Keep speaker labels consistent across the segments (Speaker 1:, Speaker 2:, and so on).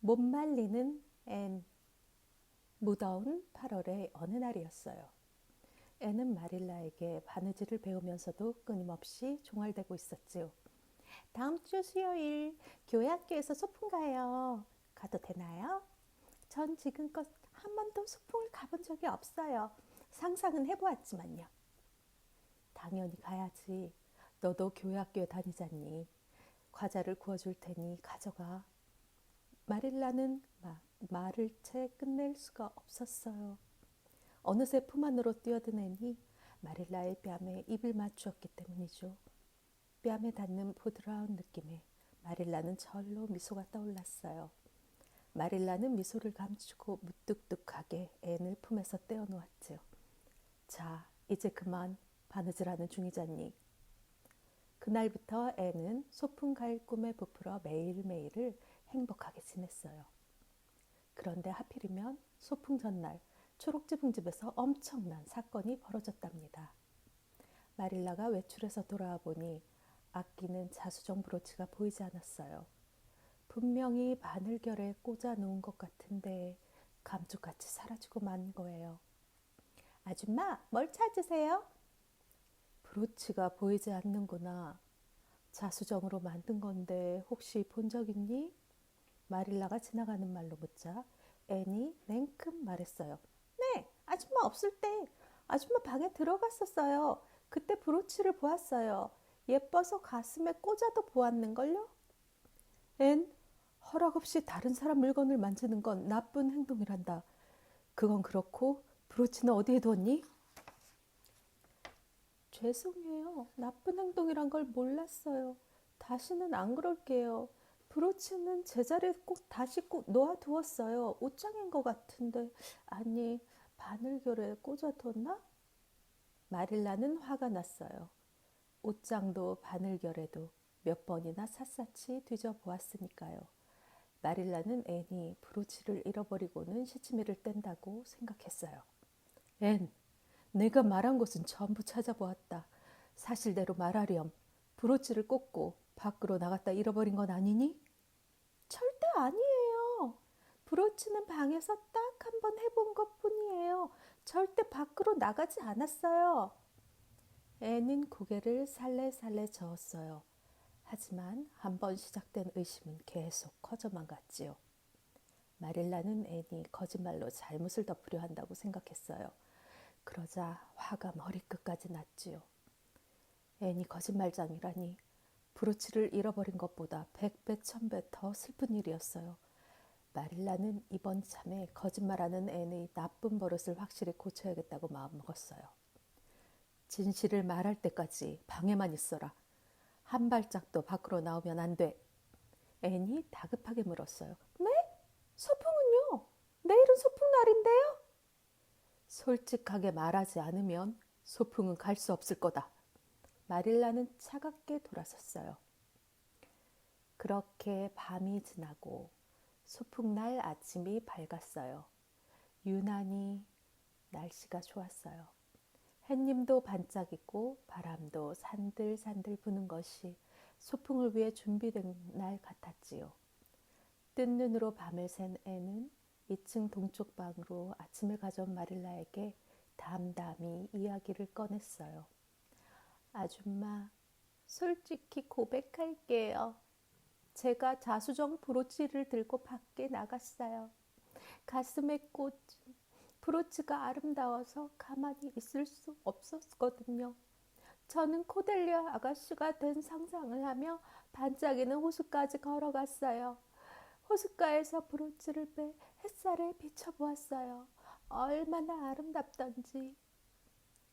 Speaker 1: 못 말리는 앤. 무더운 8월의 어느 날이었어요. 앤은 마릴라에게 바느질을 배우면서도 끊임없이 종알대고 있었지요. 다음 주 수요일 교회 학교에서 소풍 가요. 가도 되나요? 전 지금껏 한 번도 소풍을 가본 적이 없어요. 상상은 해보았지만요. 당연히 가야지. 너도 교회 학교에 다니잖니. 과자를 구워줄 테니 가져가. 마릴라는 말을 채 끝낼 수가 없었어요. 어느새 품 안으로 뛰어든 앤이 마릴라의 뺨에 입을 맞추었기 때문이죠. 뺨에 닿는 부드러운 느낌에 마릴라는 절로 미소가 떠올랐어요. 마릴라는 미소를 감추고 무뚝뚝하게 앤을 품에서 떼어놓았지요. 자, 이제 그만 바느질하는 중이잖니. 그날부터 앤은 소풍 갈 꿈에 부풀어 매일매일을 행복하게 지냈어요. 그런데 하필이면 소풍 전날 초록지붕집에서 엄청난 사건이 벌어졌답니다. 마릴라가 외출해서 돌아와 보니 아끼는 자수정 브로치가 보이지 않았어요. 분명히 바늘결에 꽂아 놓은 것 같은데 감쪽같이 사라지고 만 거예요. 아줌마, 뭘 찾으세요? 브로치가 보이지 않는구나. 자수정으로 만든 건데 혹시 본 적 있니? 마릴라가 지나가는 말로 묻자 앤이 냉큼 말했어요. 네, 아줌마 없을 때 아줌마 방에 들어갔었어요. 그때 브로치를 보았어요. 예뻐서 가슴에 꽂아도 보았는걸요? 앤, 허락 없이 다른 사람 물건을 만지는 건 나쁜 행동이란다. 그건 그렇고 브로치는 어디에 두었니? 죄송해요. 나쁜 행동이란 걸 몰랐어요. 다시는 안 그럴게요. 브로치는 제자리에 다시 꼭 놓아두었어요. 옷장인 것 같은데. 아니, 바늘결에 꽂아뒀나? 마릴라는 화가 났어요. 옷장도 바늘결에도 몇 번이나 샅샅이 뒤져보았으니까요. 마릴라는 앤이 브로치를 잃어버리고는 시치미를 뗀다고 생각했어요. 앤, 내가 말한 곳은 전부 찾아보았다. 사실대로 말하렴. 브로치를 꽂고 밖으로 나갔다 잃어버린 건 아니니? 절대 아니에요. 브로치는 방에서 딱 한 번 해본 것 뿐이에요. 절대 밖으로 나가지 않았어요. 앤은 고개를 살레살레 저었어요. 하지만 한 번 시작된 의심은 계속 커져만 갔지요. 마릴라는 앤이 거짓말로 잘못을 덮으려 한다고 생각했어요. 그러자 화가 머리끝까지 났지요. 앤이 거짓말장이라니 브로치를 잃어버린 것보다 100배, 1000배 더 슬픈 일이었어요. 마릴라는 이번 참에 거짓말하는 앤의 나쁜 버릇을 확실히 고쳐야겠다고 마음먹었어요. 진실을 말할 때까지 방에만 있어라. 한 발짝도 밖으로 나오면 안 돼. 앤이 다급하게 물었어요. 네? 소풍은요? 내일은 소풍 날인데요? 솔직하게 말하지 않으면 소풍은 갈 수 없을 거다. 마릴라는 차갑게 돌아섰어요. 그렇게 밤이 지나고 소풍날 아침이 밝았어요. 유난히 날씨가 좋았어요. 햇님도 반짝이고 바람도 산들산들 부는 것이 소풍을 위해 준비된 날 같았지요. 뜬 눈으로 밤을 샌 앤은 2층 동쪽 방으로 아침을 가져온 마릴라에게 담담히 이야기를 꺼냈어요. 아줌마, 솔직히 고백할게요. 제가 자수정 브로치를 들고 밖에 나갔어요. 가슴에 꽂은 브로치가 아름다워서 가만히 있을 수 없었거든요. 저는 코델리아 아가씨가 된 상상을 하며 반짝이는 호숫가까지 걸어갔어요. 호숫가에서 브로치를 빼 햇살에 비춰보았어요. 얼마나 아름답던지.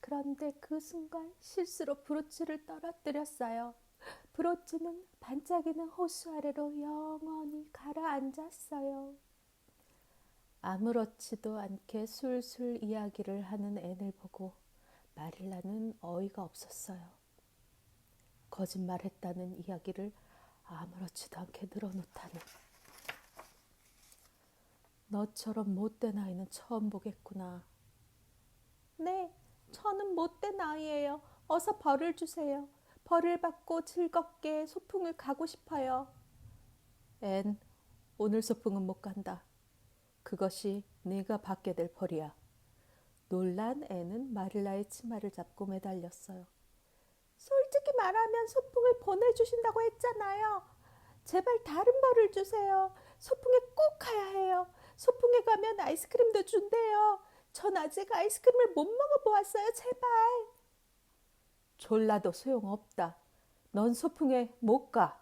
Speaker 1: 그런데 그 순간 실수로 브로치를 떨어뜨렸어요. 브로치는 반짝이는 호수 아래로 영원히 가라앉았어요. 아무렇지도 않게 술술 이야기를 하는 앤을 보고 마릴라는 어이가 없었어요. 거짓말했다는 이야기를 아무렇지도 않게 늘어놓다니. 너처럼 못된 아이는 처음 보겠구나. 네, 저는 못된 아이예요. 어서 벌을 주세요. 벌을 받고 즐겁게 소풍을 가고 싶어요. 앤, 오늘 소풍은 못 간다. 그것이 네가 받게 될 벌이야. 놀란 앤은 마릴라의 치마를 잡고 매달렸어요. 솔직히 말하면 소풍을 보내주신다고 했잖아요. 제발 다른 벌을 주세요. 소풍에 꼭 가야 해요. 소풍에 가면 아이스크림도 준대요. 전 아직 아이스크림을 못 먹어보았어요. 제발. 졸라도 소용없다. 넌 소풍에 못 가.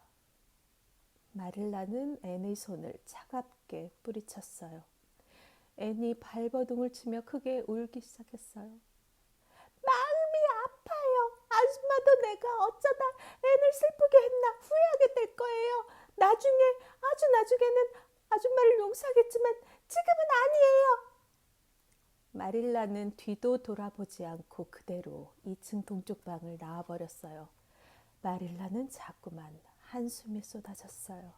Speaker 1: 마릴라는 앤의 손을 차갑게 뿌리쳤어요. 앤이 발버둥을 치며 크게 울기 시작했어요. 마음이 아파요. 아줌마도 내가 어쩌다 앤을 슬프게 했나 후회하게 될 거예요. 나중에, 아주 나중에는 아줌마를 용서하겠지만 지금은 아니에요. 마릴라는 뒤도 돌아보지 않고 그대로 2층 동쪽 방을 나와버렸어요. 마릴라는 자꾸만 한숨이 쏟아졌어요.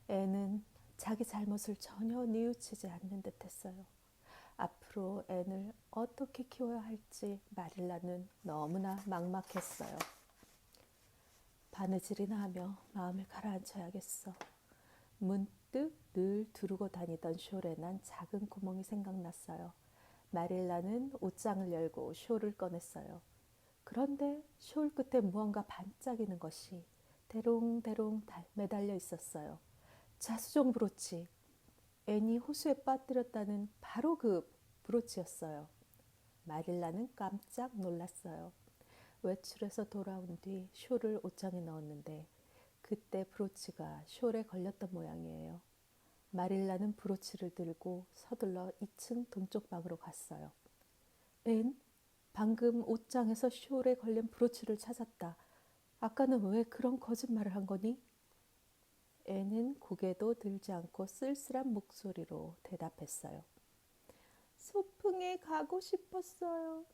Speaker 1: 앤은 자기 잘못을 전혀 뉘우치지 않는 듯했어요. 앞으로 앤을 어떻게 키워야 할지 마릴라는 너무나 막막했어요. 바느질이나 하며 마음을 가라앉혀야겠어. 문득 늘 두르고 다니던 숄에 난 작은 구멍이 생각났어요. 마릴라는 옷장을 열고 숄을 꺼냈어요. 그런데 숄 끝에 무언가 반짝이는 것이 대롱대롱 매달려 있었어요. 자수정 브로치. 앤이 호수에 빠뜨렸다는 바로 그 브로치였어요. 마릴라는 깜짝 놀랐어요. 외출해서 돌아온 뒤 숄을 옷장에 넣었는데 그때 브로치가 숄에 걸렸던 모양이에요. 마릴라는 브로치를 들고 서둘러 2층 동쪽 방으로 갔어요. 앤, 방금 옷장에서 숄에 걸린 브로치를 찾았다. 아까는 왜 그런 거짓말을 한 거니? 앤은 고개도 들지 않고 쓸쓸한 목소리로 대답했어요. 소풍에 가고 싶었어요.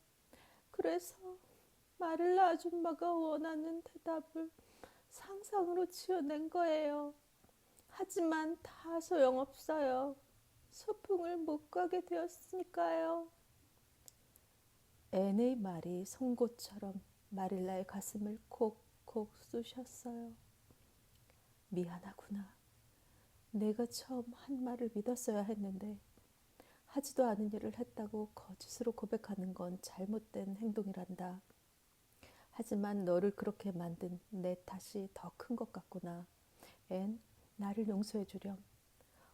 Speaker 1: 그래서 마릴라 아줌마가 원하는 대답을 상상으로 지어낸 거예요. 하지만 다 소용없어요. 소풍을 못 가게 되었으니까요. 앤의 말이 송곳처럼 마릴라의 가슴을 콕콕 쑤셨어요. 미안하구나. 내가 처음 한 말을 믿었어야 했는데 하지도 않은 일을 했다고 거짓으로 고백하는 건 잘못된 행동이란다. 하지만 너를 그렇게 만든 내 탓이 더 큰 것 같구나. 앤, 나를 용서해 주렴.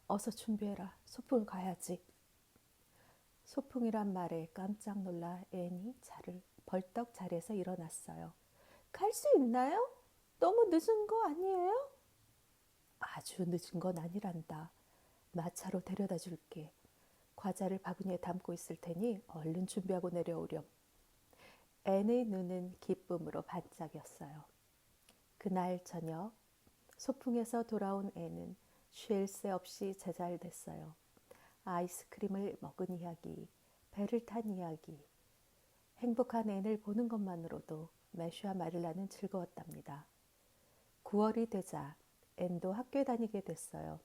Speaker 1: 어서 준비해라. 소풍을 가야지. 소풍이란 말에 깜짝 놀라 앤이 벌떡 자리에서 일어났어요. 갈 수 있나요? 너무 늦은 거 아니에요? 아주 늦은 건 아니란다. 마차로 데려다 줄게. 과자를 바구니에 담고 있을 테니 얼른 준비하고 내려오렴. 앤의 눈은 기쁨으로 반짝였어요. 그날 저녁 소풍에서 돌아온 앤은 쉴 새 없이 제잘됐어요. 아이스크림을 먹은 이야기, 배를 탄 이야기, 행복한 앤을 보는 것만으로도 매슈와 마릴라는 즐거웠답니다. 9월이 되자 앤도 학교에 다니게 됐어요.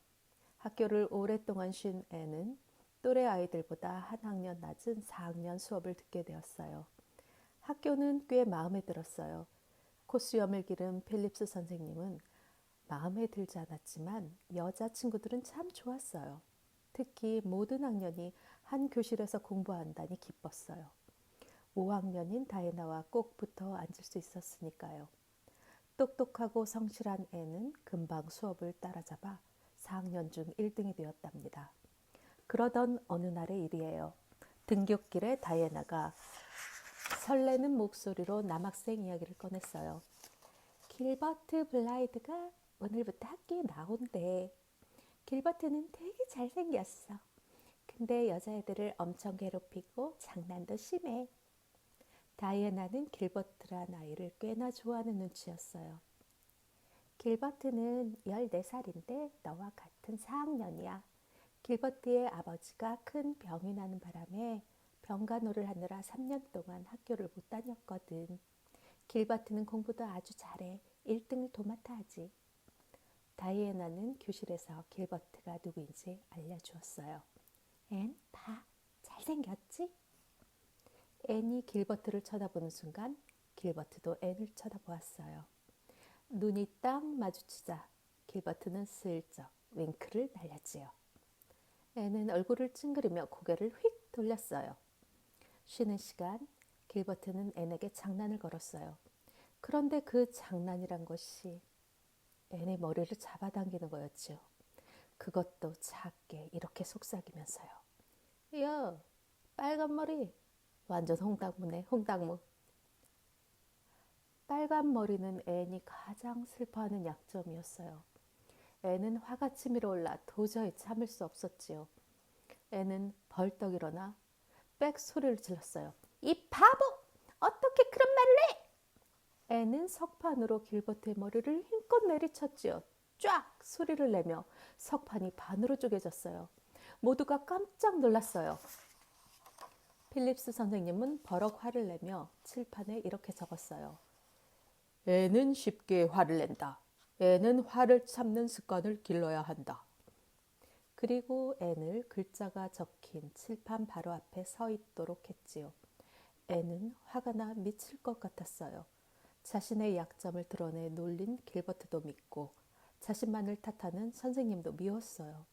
Speaker 1: 학교를 오랫동안 쉰 앤은 또래 아이들보다 한 학년 낮은 4학년 수업을 듣게 되었어요. 학교는 꽤 마음에 들었어요. 코수염을 기른 필립스 선생님은 마음에 들지 않았지만 여자친구들은 참 좋았어요. 특히 모든 학년이 한 교실에서 공부한다니 기뻤어요. 5학년인 다이애나와 꼭 붙어 앉을 수 있었으니까요. 똑똑하고 성실한 애는 금방 수업을 따라잡아 4학년 중 1등이 되었답니다. 그러던 어느 날의 일이에요. 등굣길에 다이애나가 설레는 목소리로 남학생 이야기를 꺼냈어요. 길버트 블라이드가 오늘부터 학교에 나온대. 길버트는 되게 잘생겼어. 근데 여자애들을 엄청 괴롭히고 장난도 심해. 다이애나는 길버트란 아이를 꽤나 좋아하는 눈치였어요. 길버트는 14살인데 너와 같은 4학년이야. 길버트의 아버지가 큰 병이 나는 바람에 병간호를 하느라 3년 동안 학교를 못 다녔거든. 길버트는 공부도 아주 잘해. 1등을 도맡아 하지. 다이애나는 교실에서 길버트가 누구인지 알려주었어요. 앤, 봐. 잘생겼지? 앤이 길버트를 쳐다보는 순간 길버트도 앤을 쳐다보았어요. 눈이 딱 마주치자 길버트는 슬쩍 윙크를 날렸지요. 앤은 얼굴을 찡그리며 고개를 휙 돌렸어요. 쉬는 시간, 길버트는 앤에게 장난을 걸었어요. 그런데 그 장난이란 것이 앤의 머리를 잡아당기는 거였지요. 그것도 작게 이렇게 속삭이면서요. 야, 빨간 머리. 완전 홍당무네, 홍당무. 빨간 머리는 앤이 가장 슬퍼하는 약점이었어요. 앤은 화가 치밀어 올라 도저히 참을 수 없었지요. 앤은 벌떡 일어나 빽 소리를 질렀어요. 이 바보! 어떻게 그런 말을 해! 앤은 석판으로 길버트의 머리를 힘껏 내리쳤지요. 쫙 소리를 내며 석판이 반으로 쪼개졌어요. 모두가 깜짝 놀랐어요. 필립스 선생님은 버럭 화를 내며 칠판에 이렇게 적었어요. 애는 쉽게 화를 낸다. 애는 화를 참는 습관을 길러야 한다. 그리고 앤을 글자가 적힌 칠판 바로 앞에 서 있도록 했지요. 앤은 화가 나 미칠 것 같았어요. 자신의 약점을 드러내 놀린 길버트도 믿고 자신만을 탓하는 선생님도 미웠어요.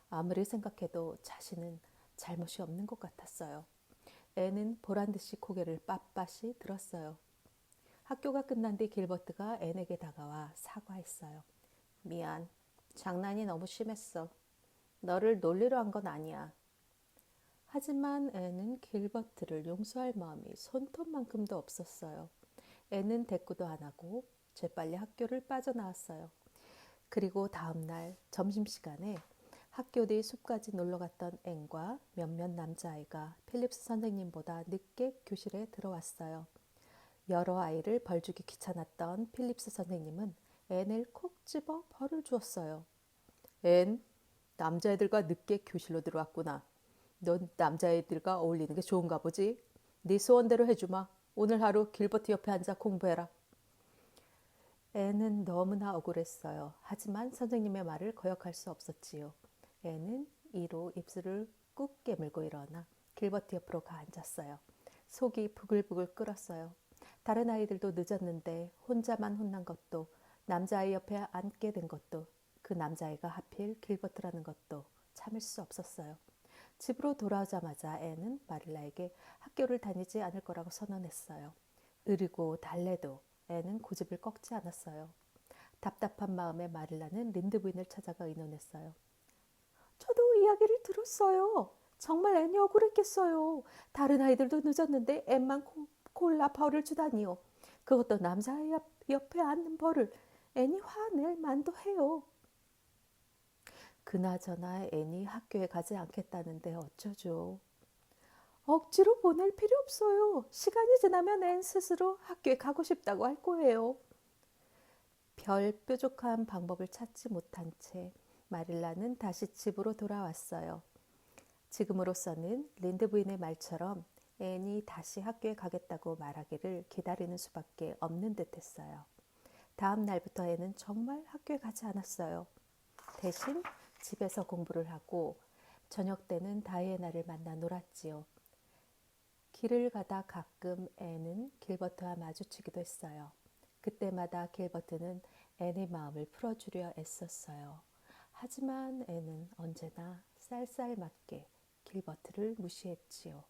Speaker 1: 아무리 생각해도 자신은 잘못이 없는 것 같았어요. 앤은 보란듯이 고개를 빳빳이 들었어요. 학교가 끝난 뒤 길버트가 앤에게 다가와 사과했어요. 미안, 장난이 너무 심했어. 너를 놀리려 한 건 아니야. 하지만 앤은 길버트를 용서할 마음이 손톱만큼도 없었어요. 앤은 대꾸도 안 하고 재빨리 학교를 빠져나왔어요. 그리고 다음 날 점심시간에 학교 뒤 숲까지 놀러갔던 앤과 몇몇 남자아이가 필립스 선생님보다 늦게 교실에 들어왔어요. 여러 아이를 벌주기 귀찮았던 필립스 선생님은 앤을 콕 집어 벌을 주었어요. 앤, 남자애들과 늦게 교실로 들어왔구나. 넌 남자애들과 어울리는 게 좋은가 보지? 네 소원대로 해주마. 오늘 하루 길버트 옆에 앉아 공부해라. 앤은 너무나 억울했어요. 하지만 선생님의 말을 거역할 수 없었지요. 앤은 이로 입술을 꾹 깨물고 일어나 길버트 옆으로 가 앉았어요. 속이 부글부글 끓었어요. 다른 아이들도 늦었는데 혼자만 혼난 것도, 남자아이 옆에 앉게 된 것도, 그 남자아이가 하필 길버트라는 것도 참을 수 없었어요. 집으로 돌아오자마자 앤은 마릴라에게 학교를 다니지 않을 거라고 선언했어요. 으르고 달래도 앤은 고집을 꺾지 않았어요. 답답한 마음에 마릴라는 린드 부인을 찾아가 의논했어요. 저도 이야기를 들었어요. 정말 앤이 억울했겠어요. 다른 아이들도 늦었는데 앤만 골라 벌을 주다니요. 그것도 남자아이 옆에 앉는 벌을. 앤이 화낼 만도 해요. 그나저나 앤이 학교에 가지 않겠다는데 어쩌죠? 억지로 보낼 필요 없어요. 시간이 지나면 앤 스스로 학교에 가고 싶다고 할 거예요. 별 뾰족한 방법을 찾지 못한 채 마릴라는 다시 집으로 돌아왔어요. 지금으로서는 린드 부인의 말처럼 앤이 다시 학교에 가겠다고 말하기를 기다리는 수밖에 없는 듯했어요. 다음 날부터 앤은 정말 학교에 가지 않았어요. 대신 집에서 공부를 하고 저녁 때는 다이애나를 만나 놀았지요. 길을 가다 가끔 앤은 길버트와 마주치기도 했어요. 그때마다 길버트는 앤의 마음을 풀어주려 애썼어요. 하지만 앤은 언제나 쌀쌀맞게 길버트를 무시했지요.